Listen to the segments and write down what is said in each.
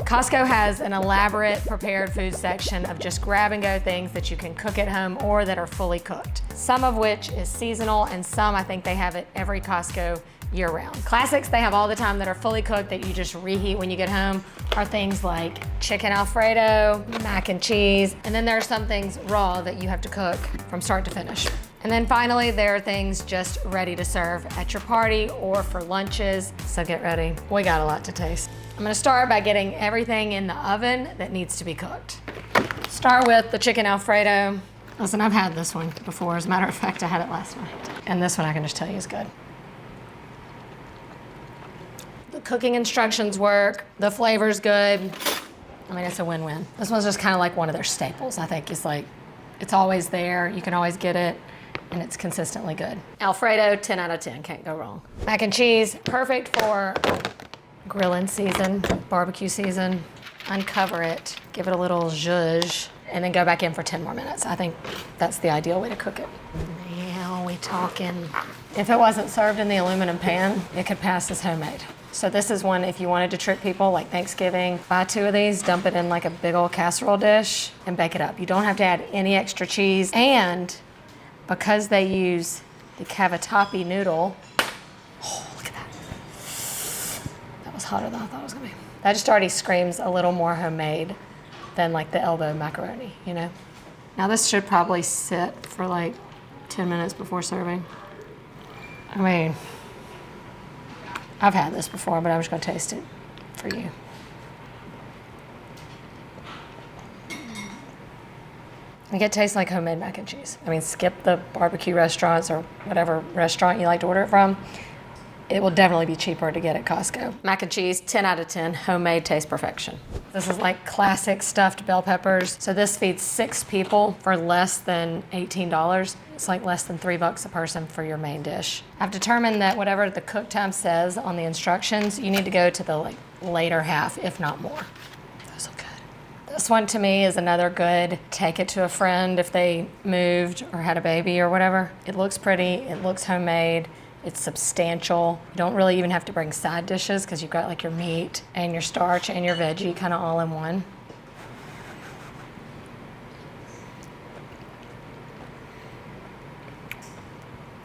Costco has an elaborate prepared food section of just grab and go things that you can cook at home or that are fully cooked. Some of which is seasonal and some I think they have at every Costco year round. Classics they have all the time that are fully cooked that you just reheat when you get home are things like Chicken Alfredo, mac and cheese, and then there are some things raw that you have to cook from start to finish. And then finally, there are things just ready to serve at your party or for lunches, so get ready. We got a lot to taste. I'm gonna start by getting everything in the oven that needs to be cooked. Start with the Chicken Alfredo. Listen, I've had this one before. As a matter of fact, I had it last night. And this one I can just tell you is good. The cooking instructions work, the flavor's good. I mean, it's a win-win. This one's just kind of like one of their staples. I think it's like, it's always there, you can always get it, and it's consistently good. Alfredo, 10 out of 10, can't go wrong. Mac and cheese, perfect for grilling season, barbecue season. Uncover it, give it a little zhuzh, and then go back in for 10 more minutes. I think that's the ideal way to cook it. Now we talking. If it wasn't served in the aluminum pan, it could pass as homemade. So this is one, if you wanted to trick people, like Thanksgiving, buy 2 of these, dump it in like a big old casserole dish, and bake it up. You don't have to add any extra cheese. And because they use the cavatappi noodle, oh, look at that. That was hotter than I thought it was gonna be. That just already screams a little more homemade than like the elbow macaroni, you know? Now this should probably sit for like 10 minutes before serving. I mean, I've had this before, but I'm just gonna taste it for you. I think it tastes like homemade mac and cheese. I mean, skip the barbecue restaurants or whatever restaurant you like to order it from. It will definitely be cheaper to get at Costco. Mac and cheese, 10 out of 10, homemade taste perfection. This is like classic stuffed bell peppers. So this feeds 6 people for less than $18. It's like less than $3 a person for your main dish. I've determined that whatever the cook time says on the instructions, you need to go to the like later half, if not more. Those look good. This one to me is another good, take it to a friend if they moved or had a baby or whatever. It looks pretty, it looks homemade. It's substantial. You don't really even have to bring side dishes because you've got like your meat and your starch and your veggie kind of all in one.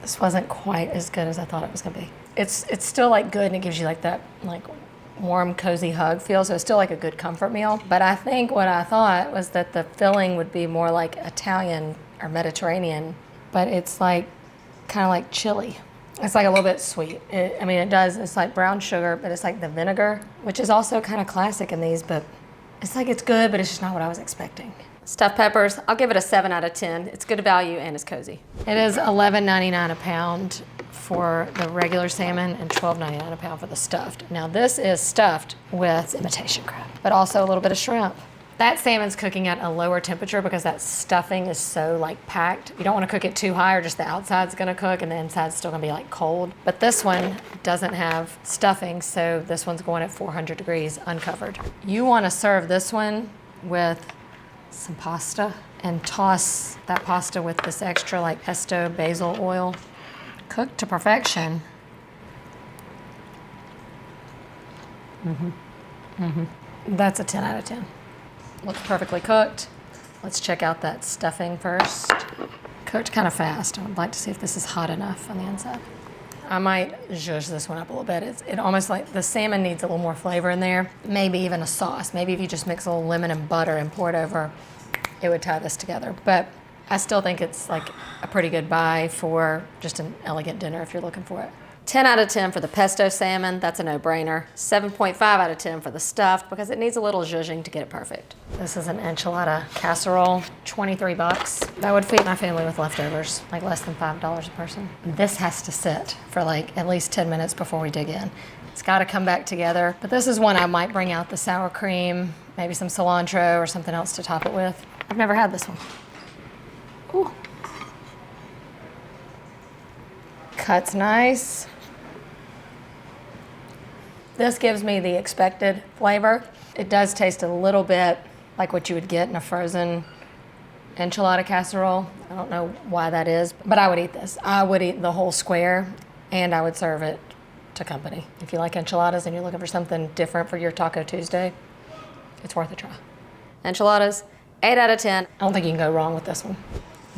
This wasn't quite as good as I thought it was gonna be. It's still like good and it gives you like that like warm, cozy hug feel, so it's still like a good comfort meal. But I think what I thought was that the filling would be more like Italian or Mediterranean, but it's like kind of like chili. It's like a little bit sweet. It's like brown sugar, but it's like the vinegar, which is also kind of classic in these, but it's like it's good, but it's just not what I was expecting. Stuffed peppers, I'll give it a 7 out of 10. It's good value and it's cozy. It is $11.99 a pound for the regular salmon and $12.99 a pound for the stuffed. Now this is stuffed with imitation crab, but also a little bit of shrimp. That salmon's cooking at a lower temperature because that stuffing is so like packed. You don't want to cook it too high or just the outside's gonna cook and the inside's still gonna be like cold. But this one doesn't have stuffing, so this one's going at 400 degrees uncovered. You want to serve this one with some pasta and toss that pasta with this extra like pesto basil oil. Cooked to perfection. That's a 10 out of 10. Looks perfectly cooked. Let's check out that stuffing first. Cooked kind of fast. I would like to see if this is hot enough on the inside. I might zhuzh this one up a little bit. It almost like the salmon needs a little more flavor in there. Maybe even a sauce. Maybe if you just mix a little lemon and butter and pour it over, it would tie this together. But I still think it's like a pretty good buy for just an elegant dinner if you're looking for it. 10 out of 10 for the pesto salmon, that's a no-brainer. 7.5 out of 10 for the stuffed because it needs a little zhuzhing to get it perfect. This is an enchilada casserole, $23. That would feed my family with leftovers, like less than $5 a person. This has to sit for like at least 10 minutes before we dig in. It's gotta come back together, but this is one I might bring out the sour cream, maybe some cilantro or something else to top it with. I've never had this one. Ooh. Cuts nice. This gives me the expected flavor. It does taste a little bit like what you would get in a frozen enchilada casserole. I don't know why that is, but I would eat this. I would eat the whole square and I would serve it to company. If you like enchiladas and you're looking for something different for your Taco Tuesday, It's worth a try. Enchiladas, 8 out of 10. I don't think you can go wrong with this one.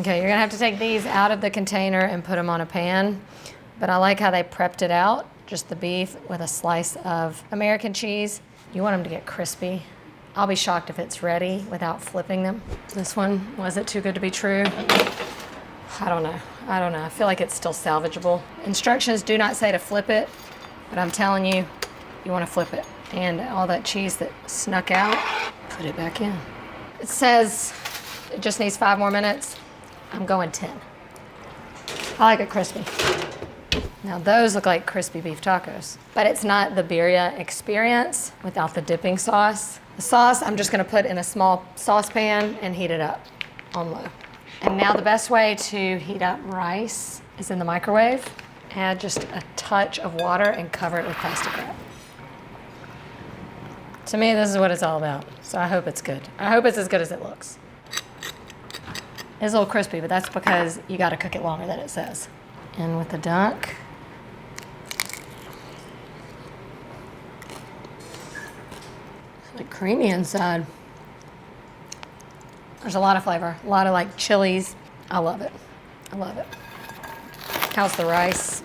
Okay, you're gonna have to take these out of the container and put them on a pan. But I like how they prepped it out, just the beef with a slice of American cheese. You want them to get crispy. I'll be shocked if it's ready without flipping them. This one, was it too good to be true? I don't know. I feel like it's still salvageable. Instructions do not say to flip it, but I'm telling you, you want to flip it. And all that cheese that snuck out, put it back in. It says it just needs 5 more minutes. I'm going 10. I like it crispy. Now those look like crispy beef tacos, but it's not the birria experience without the dipping sauce. The sauce I'm just gonna put in a small saucepan and heat it up on low. And now the best way to heat up rice is in the microwave. Add just a touch of water and cover it with plastic wrap. To me, this is what it's all about. So I hope it's good. I hope it's as good as it looks. It's a little crispy, but that's because you gotta cook it longer than it says. In with the duck. It's like creamy inside. There's a lot of flavor, a lot of like chilies. I love it. I love it. How's the rice?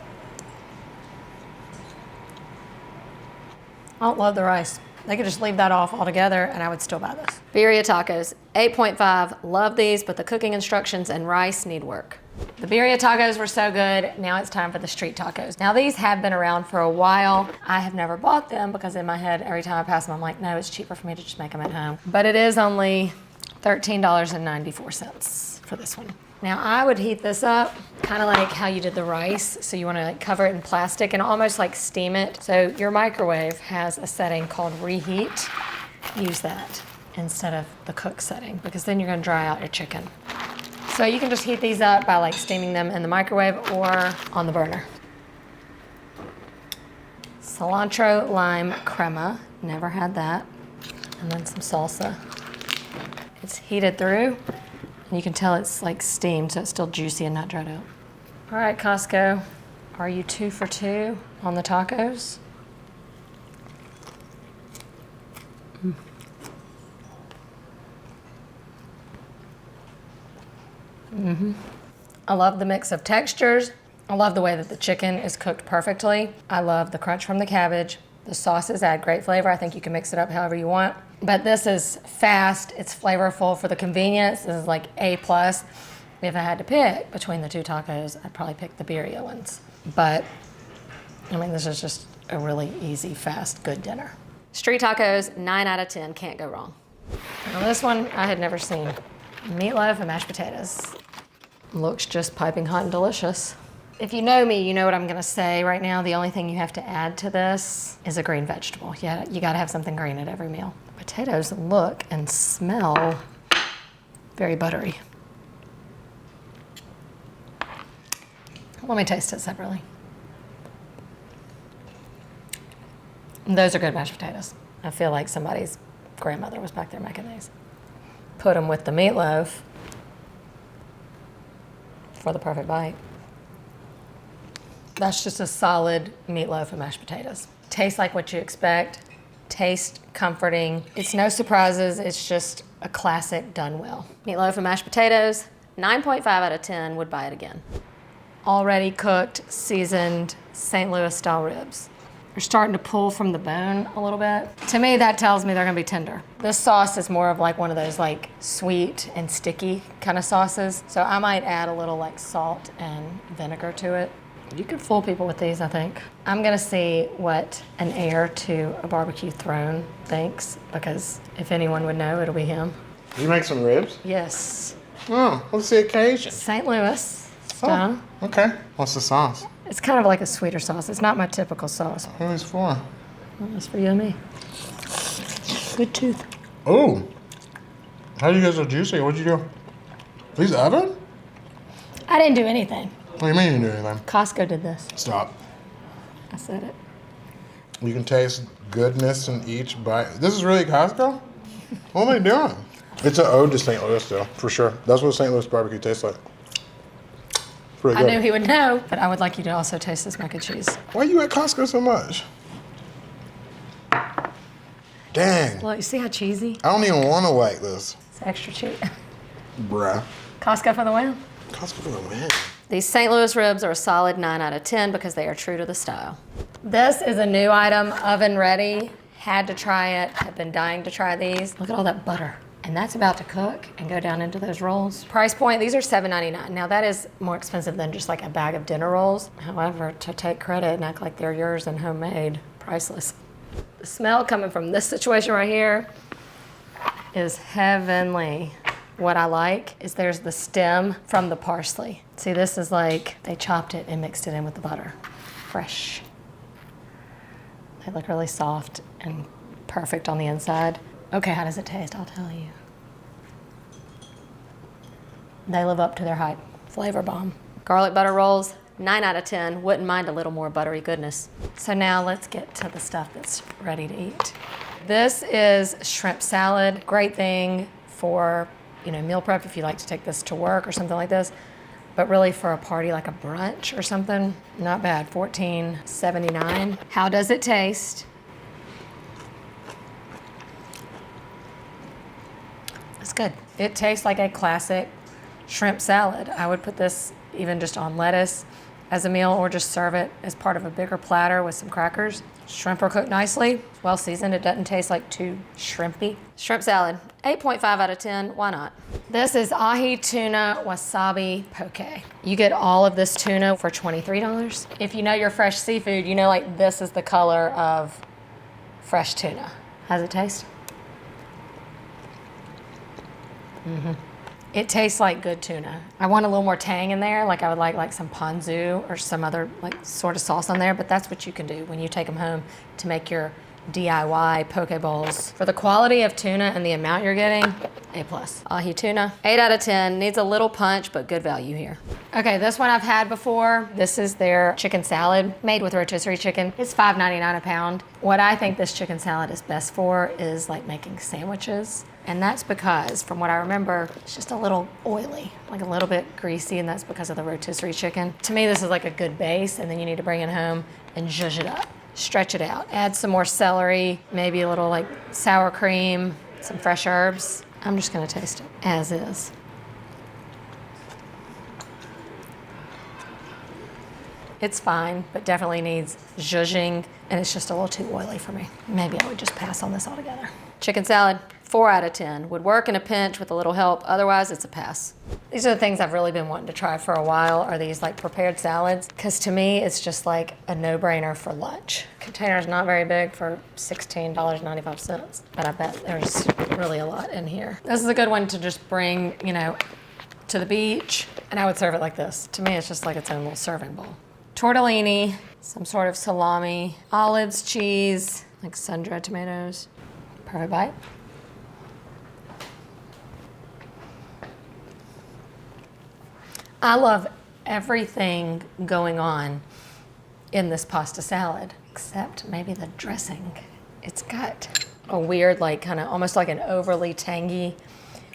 I don't love the rice. They could just leave that off altogether and I would still buy this. Birria tacos, 8.5. Love these, but the cooking instructions and rice need work. The birria tacos were so good. Now it's time for the street tacos. Now these have been around for a while. I have never bought them because in my head, every time I pass them, I'm like, no, it's cheaper for me to just make them at home. But it is only $13.94 for this one. Now I would heat this up kind of like how you did the rice. So you want to like cover it in plastic and almost like steam it. So your microwave has a setting called reheat. Use that instead of the cook setting because then you're going to dry out your chicken. So you can just heat these up by like steaming them in the microwave or on the burner. Cilantro lime crema, never had that. And then some salsa. It's heated through. You can tell it's like steamed, so it's still juicy and not dried out. All right, Costco, are you 2 for 2 on the tacos? I love the mix of textures. I love the way that the chicken is cooked perfectly. I love the crunch from the cabbage. The sauces add great flavor. I think you can mix it up however you want. But this is fast, it's flavorful for the convenience. This is like A+. If I had to pick between the 2 tacos, I'd probably pick the birria ones. But, I mean, this is just a really easy, fast, good dinner. Street tacos, 9 out of 10, can't go wrong. Now this one I had never seen. Meatloaf and mashed potatoes. Looks just piping hot and delicious. If you know me, you know what I'm gonna say right now. The only thing you have to add to this is a green vegetable. Yeah, you gotta have something green at every meal. Potatoes look and smell very buttery. Let me taste it separately. Those are good mashed potatoes. I feel like somebody's grandmother was back there making these. Put them with the meatloaf for the perfect bite. That's just a solid meatloaf and mashed potatoes. Tastes like what you expect. Taste comforting. It's no surprises. It's just a classic done well. Meatloaf and mashed potatoes, 9.5 out of 10, would buy it again. Already cooked, seasoned St. Louis style ribs. They're starting to pull from the bone a little bit. To me, that tells me they're gonna be tender. This sauce is more of like one of those like sweet and sticky kind of sauces. So I might add a little like salt and vinegar to it. You could fool people with these, I think. I'm gonna see what an heir to a barbecue throne thinks, because if anyone would know, it'll be him. You make some ribs? Yes. Oh, what's the occasion? St. Louis style. Oh, okay. What's the sauce? It's kind of like a sweeter sauce. It's not my typical sauce. Who is it for? Well, it's for you and me. Good tooth. Oh, how you guys so juicy? What'd you do? These oven? I didn't do anything. What do you mean you didn't do anything? Costco did this. Stop. I said it. You can taste goodness in each bite. This is really Costco? What am I doing? It's an ode to St. Louis, though, for sure. That's what St. Louis barbecue tastes like. It's pretty good. I knew he would know, but I would like you to also taste this mac and cheese. Why are you at Costco so much? Dang. Look, you see how cheesy? I don't even want to like this. It's extra cheap. Bruh. Costco for the win. Costco for the win. These St. Louis ribs are a solid 9 out of 10 because they are true to the style. This is a new item, oven ready. Had to try it, have been dying to try these. Look at all that butter. And that's about to cook and go down into those rolls. Price point, these are $7.99. Now that is more expensive than just like a bag of dinner rolls. However, to take credit and act like they're yours and homemade, priceless. The smell coming from this situation right here is heavenly. What I like is there's the stem from the parsley. See, this is like they chopped it and mixed it in with the butter. Fresh. They look really soft and perfect on the inside. Okay, how does it taste? I'll tell you. They live up to their hype. Flavor bomb. Garlic butter rolls, 9 out of 10. Wouldn't mind a little more buttery goodness. So now let's get to the stuff that's ready to eat. This is shrimp salad. Great thing for, meal prep if you like to take this to work or something like this. But really for a party like a brunch or something, not bad. $14.79. How does it taste? It's good. It tastes like a classic shrimp salad. I would put this even just on lettuce as a meal or just serve it as part of a bigger platter with some crackers. Shrimp are cooked nicely, well seasoned. It doesn't taste like too shrimpy. Shrimp salad, 8.5 out of 10. Why not? This is ahi tuna wasabi poke. You get all of this tuna for $23. If you know your fresh seafood, you know like this is the color of fresh tuna. How's it taste? It tastes like good tuna. I want a little more tang in there, like I would like some ponzu or some other like sort of sauce on there, but that's what you can do when you take them home to make your DIY poke bowls. For the quality of tuna and the amount you're getting, A+. Ahi tuna, 8 out of 10. Needs a little punch, but good value here. Okay, this one I've had before. This is their chicken salad made with rotisserie chicken. It's $5.99 a pound. What I think this chicken salad is best for is like making sandwiches. And that's because, from what I remember, it's just a little oily, like a little bit greasy, and that's because of the rotisserie chicken. To me, this is like a good base, and then you need to bring it home and zhuzh it up. Stretch it out. Add some more celery, maybe a little like sour cream, some fresh herbs. I'm just gonna taste it as is. It's fine, but definitely needs zhuzhing, and it's just a little too oily for me. Maybe I would just pass on this altogether. Chicken salad, 4 out of 10. Would work in a pinch with a little help. Otherwise, it's a pass. These are the things I've really been wanting to try for a while, are these like prepared salads. Because to me, it's just like a no-brainer for lunch. Container's not very big for $16.95, but I bet there's really a lot in here. This is a good one to just bring, to the beach, and I would serve it like this. To me, it's just like its own little serving bowl. Tortellini, some sort of salami, olives, cheese, like sun-dried tomatoes. Perfect bite. I love everything going on in this pasta salad, except maybe the dressing. It's got a weird, like kind of almost like an overly tangy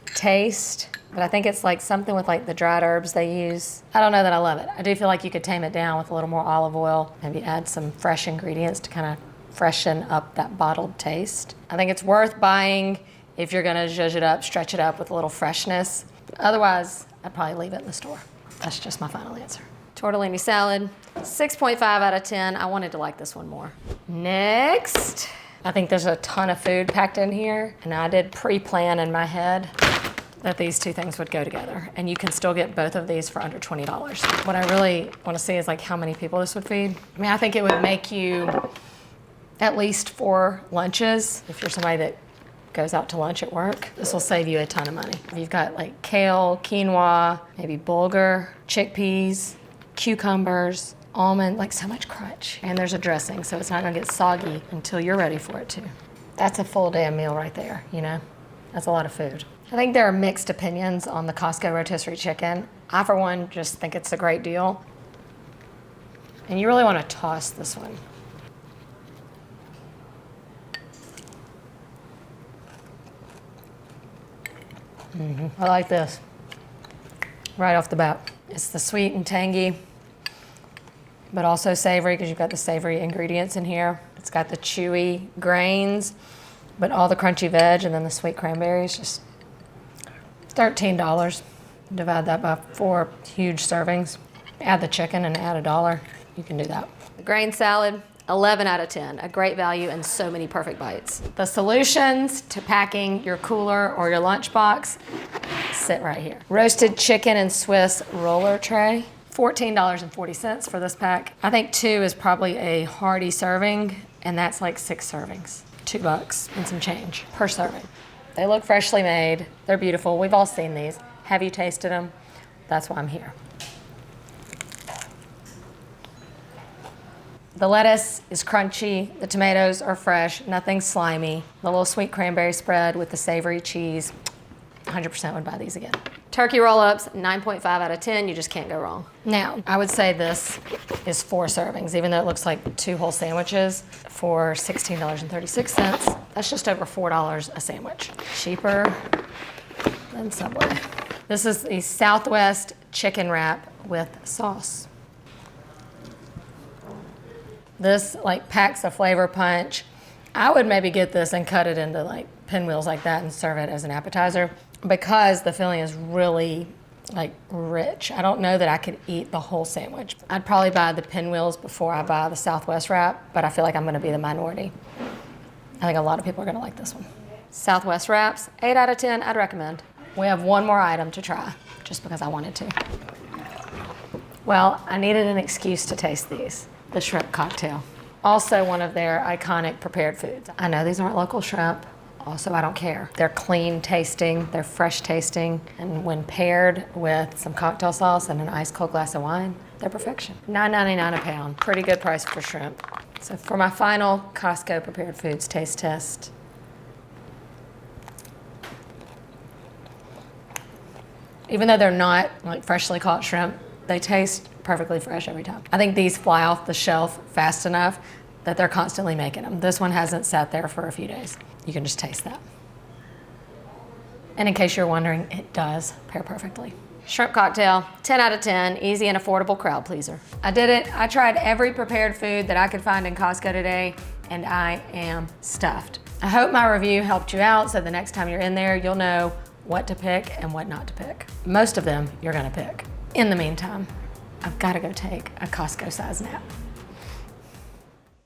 taste, but I think it's like something with like the dried herbs they use. I don't know that I love it. I do feel like you could tame it down with a little more olive oil, maybe add some fresh ingredients to kind of freshen up that bottled taste. I think it's worth buying if you're gonna zhuzh it up, stretch it up with a little freshness. Otherwise, I'd probably leave it in the store. That's just my final answer. Tortellini salad, 6.5 out of 10. I wanted to like this one more. Next, I think there's a ton of food packed in here, and I did pre-plan in my head that these two things would go together, and you can still get both of these for under $20. What I really want to see is like how many people this would feed. I mean, I think it would make you at least 4 lunches if you're somebody that goes out to lunch at work. This will save you a ton of money. You've got like kale, quinoa, maybe bulgur, chickpeas, cucumbers, almond, like so much crunch. And there's a dressing, so it's not gonna get soggy until you're ready for it to. That's a full damn meal right there, That's a lot of food. I think there are mixed opinions on the Costco rotisserie chicken. I, for one, just think it's a great deal. And you really wanna toss this one. I like this right off the bat. It's the sweet and tangy, but also savory because you've got the savory ingredients in here. It's got the chewy grains, But all the crunchy veg and then the sweet cranberries, just $13. Divide that by 4 huge servings. Add the chicken and add $1. You can do that. The grain salad, 11 out of 10. A great value and so many perfect bites. The solutions to packing your cooler or your lunchbox sit right here. Roasted chicken and Swiss roller tray, $14.40 for this pack. I think 2 is probably a hearty serving, and that's like 6 servings. $2 and some change per serving. They look freshly made. They're beautiful. We've all seen these. Have you tasted them? That's why I'm here. The lettuce is crunchy. The tomatoes are fresh. Nothing slimy. The little sweet cranberry spread with the savory cheese. 100% would buy these again. Turkey roll-ups, 9.5 out of 10. You just can't go wrong. Now, I would say this is 4 servings, even though it looks like 2 whole sandwiches for $16.36. That's just over $4 a sandwich. Cheaper than Subway. This is the Southwest chicken wrap with sauce. This like packs a flavor punch. I would maybe get this and cut it into like pinwheels like that and serve it as an appetizer because the filling is really like rich. I don't know that I could eat the whole sandwich. I'd probably buy the pinwheels before I buy the Southwest wrap, but I feel like I'm gonna be the minority. I think a lot of people are gonna like this one. Southwest wraps, 8 out of 10, I'd recommend. We have one more item to try, just because I wanted to. Well, I needed an excuse to taste these. The shrimp cocktail. Also one of their iconic prepared foods. I know these aren't local shrimp, also I don't care. They're clean tasting, they're fresh tasting, and when paired with some cocktail sauce and an ice cold glass of wine, they're perfection. $9.99 a pound, pretty good price for shrimp. So for my final Costco prepared foods taste test, even though they're not like freshly caught shrimp, they taste perfectly fresh every time. I think these fly off the shelf fast enough that they're constantly making them. This one hasn't sat there for a few days. You can just taste that. And in case you're wondering, it does pair perfectly. Shrimp cocktail, 10 out of 10, easy and affordable crowd pleaser. I did it. I tried every prepared food that I could find in Costco today, and I am stuffed. I hope my review helped you out, so the next time you're in there, you'll know what to pick and what not to pick. Most of them you're gonna pick. In the meantime, I've gotta go take a Costco-sized nap.